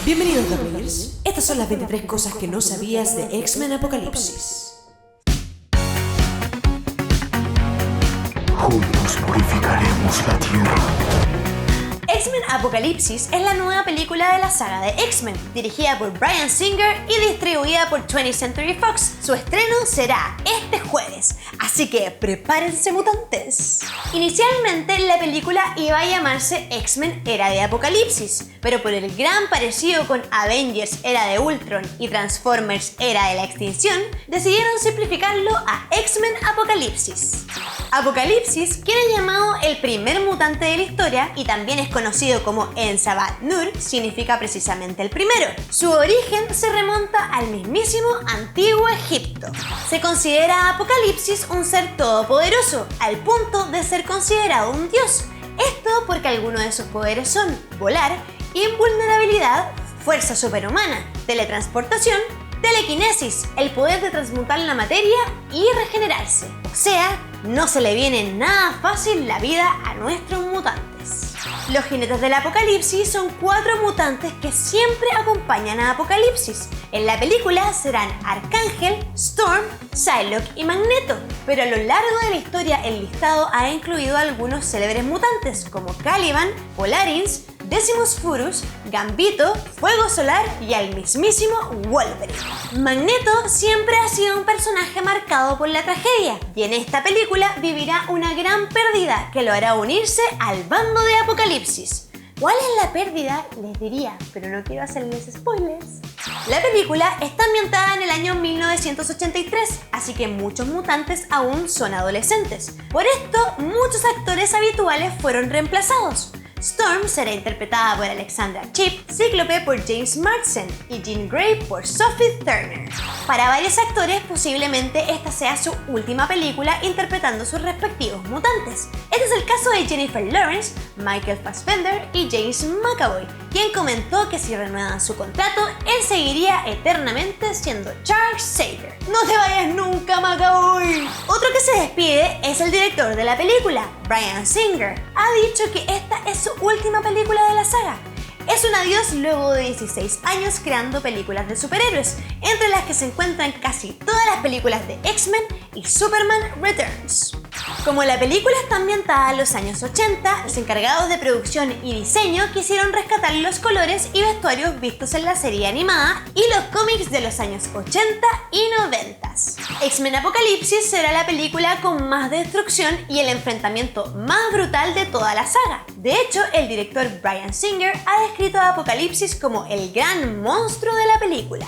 Bienvenidos a Players. Estas son las 23 cosas que no sabías de X-Men Apocalipsis. Juntos purificaremos la Tierra. X-Men Apocalipsis es la nueva película de la saga de X-Men, dirigida por Bryan Singer y distribuida por 20th Century Fox. Su estreno será este jueves, así que prepárense, mutantes. Inicialmente la película iba a llamarse X-Men Era de Apocalipsis, pero por el gran parecido con Avengers Era de Ultron y Transformers Era de la Extinción, decidieron simplificarlo a X-Men Apocalipsis. Apocalipsis, quien es llamado el primer mutante de la historia y también es conocido como Ensabat Nur, significa precisamente el primero. Su origen se remonta al mismísimo Antiguo Egipto. Se considera a Apocalipsis un ser todopoderoso, al punto de ser considerado un dios. Esto porque algunos de sus poderes son volar, invulnerabilidad, fuerza superhumana, teletransportación, telequinesis, el poder de transmutar la materia y regenerarse. O sea, no se le viene nada fácil la vida a nuestros mutantes. Los jinetes del apocalipsis son 4 mutantes que siempre acompañan a Apocalipsis. En la película serán Arcángel, Storm, Psylocke y Magneto, pero a lo largo de la historia el listado ha incluido a algunos célebres mutantes como Caliban, Polarins, Decimus Furus, Gambito, Fuego Solar y al mismísimo Wolverine. Magneto siempre ha sido un personaje marcado por la tragedia y en esta película vivirá una gran pérdida que lo hará unirse al bando de Apocalipsis. ¿Cuál es la pérdida? Les diría, pero no quiero hacerles spoilers. La película está ambientada en el año 1983, así que muchos mutantes aún son adolescentes. Por esto, muchos actores habituales fueron reemplazados. Storm será interpretada por Alexandra Shipp, Cíclope por James Marsden y Jean Grey por Sophie Turner. Para varios actores, posiblemente esta sea su última película interpretando sus respectivos mutantes. Este es el caso de Jennifer Lawrence, Michael Fassbender y James McAvoy, quien comentó que si renuevan su contrato, él seguiría eternamente siendo Charles Xavier. ¡No te vayas nunca, McAvoy! Otro que se despide es el director de la película, Bryan Singer. Ha dicho que esta es su última película de la saga. Es un adiós luego de 16 años creando películas de superhéroes, entre las que se encuentran casi todas las películas de X-Men y Superman Returns. Como la película está ambientada en los años 80, los encargados de producción y diseño quisieron rescatar los colores y vestuarios vistos en la serie animada y los cómics de los años 80 y 90. X-Men Apocalipsis será la película con más destrucción y el enfrentamiento más brutal de toda la saga. De hecho, el director Bryan Singer ha descrito a Apocalipsis como el gran monstruo de la película.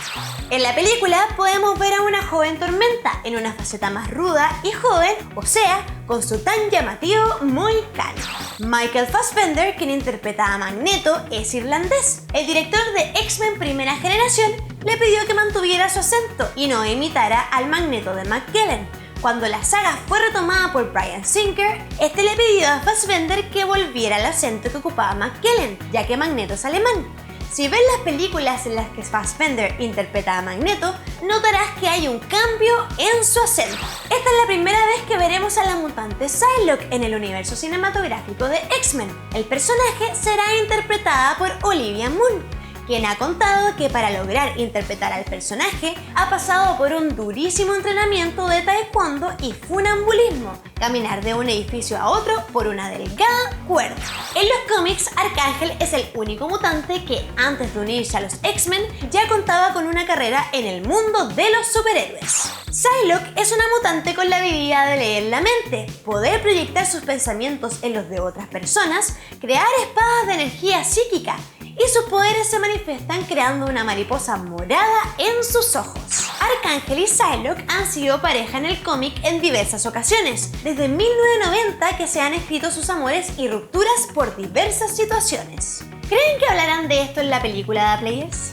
En la película podemos ver a una joven Tormenta en una faceta más ruda y joven, o sea, con su tan llamativo Mohicano. Michael Fassbender, quien interpreta a Magneto, es irlandés. El director de X-Men Primera Generación le pidió que mantuviera su acento y no imitara al Magneto de McKellen. Cuando la saga fue retomada por Bryan Singer, este le pidió a Fassbender que volviera al acento que ocupaba McKellen, ya que Magneto es alemán. Si ves las películas en las que Fassbender interpreta a Magneto, notarás que hay un cambio en su acento. Esta es la primera vez que veremos a la mutante Psylocke en el universo cinematográfico de X-Men. El personaje será interpretada por Olivia Munn, quien ha contado que para lograr interpretar al personaje ha pasado por un durísimo entrenamiento de taekwondo y funambulismo, caminar de un edificio a otro por una delgada cuerda. En los cómics, Arcángel es el único mutante que antes de unirse a los X-Men ya contaba con una carrera en el mundo de los superhéroes. Psylocke es una mutante con la habilidad de leer la mente, poder proyectar sus pensamientos en los de otras personas, crear espadas de energía psíquica, y sus poderes se manifiestan creando una mariposa morada en sus ojos. Arcángel y Psylocke han sido pareja en el cómic en diversas ocasiones, desde 1990 que se han escrito sus amores y rupturas por diversas situaciones. ¿Creen que hablarán de esto en la película de Players?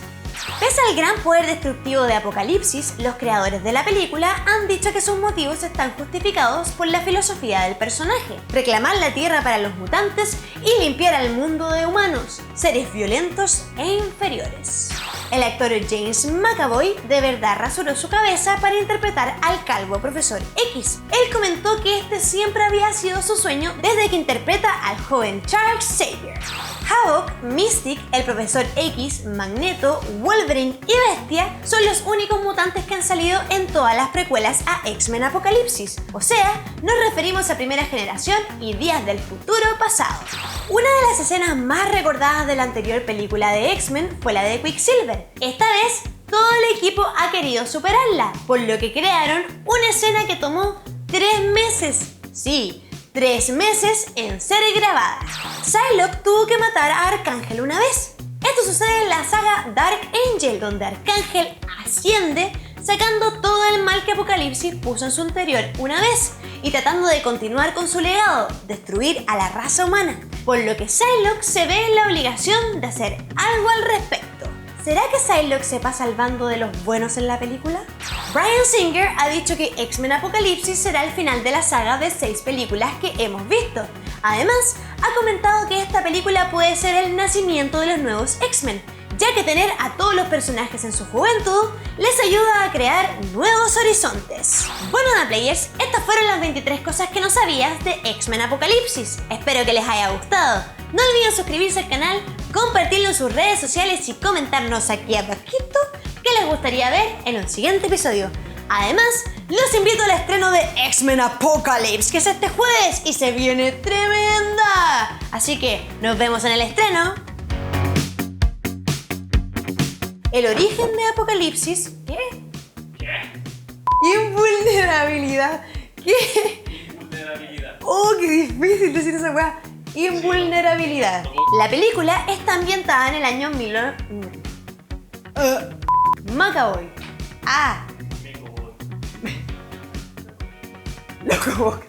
Pese al gran poder destructivo de Apocalipsis, los creadores de la película han dicho que sus motivos están justificados por la filosofía del personaje: reclamar la tierra para los mutantes y limpiar al mundo de humanos, seres violentos e inferiores. El actor James McAvoy de verdad rasuró su cabeza para interpretar al calvo Profesor X. Él comentó que este siempre había sido su sueño desde que interpreta al joven Charles Xavier. Havok, Mystic, el Profesor X, Magneto, Wolverine y Bestia son los únicos mutantes que han salido en todas las precuelas a X-Men Apocalipsis. O sea, nos referimos a Primera Generación y Días del Futuro Pasado. Una de las escenas más recordadas de la anterior película de X-Men fue la de Quicksilver. Esta vez, todo el equipo ha querido superarla, por lo que crearon una escena que tomó 3 meses. Sí, 3 meses en ser grabada. Psylocke tuvo que matar a Arcángel una vez. Esto sucede en la saga Dark Angel, donde Arcángel asciende sacando todo el mal que Apocalipsis puso en su interior una vez y tratando de continuar con su legado, destruir a la raza humana, por lo que Psylocke se ve en la obligación de hacer algo al respecto. ¿Será que Psylocke se pasa al bando de los buenos en la película? Bryan Singer ha dicho que X-Men Apocalipsis será el final de la saga de 6 películas que hemos visto. Además, ha comentado que esta película puede ser el nacimiento de los nuevos X-Men, ya que tener a todos los personajes en su juventud les ayuda a crear nuevos horizontes. Bueno, Players, estas fueron las 23 cosas que no sabías de X-Men Apocalipsis. Espero que les haya gustado. No olviden suscribirse al canal, compartirlo en sus redes sociales y comentarnos aquí abajito qué les gustaría ver en un siguiente episodio. Además, los invito al estreno de X-Men Apocalypse, que es este jueves y se viene tremenda. Así que nos vemos en el estreno. El origen de Apocalipsis. ¿Qué? Invulnerabilidad. ¿Qué? Invulnerabilidad. Oh, qué difícil decir esa weá. Invulnerabilidad. La película está ambientada en el año McAvoy. Ah. Loco.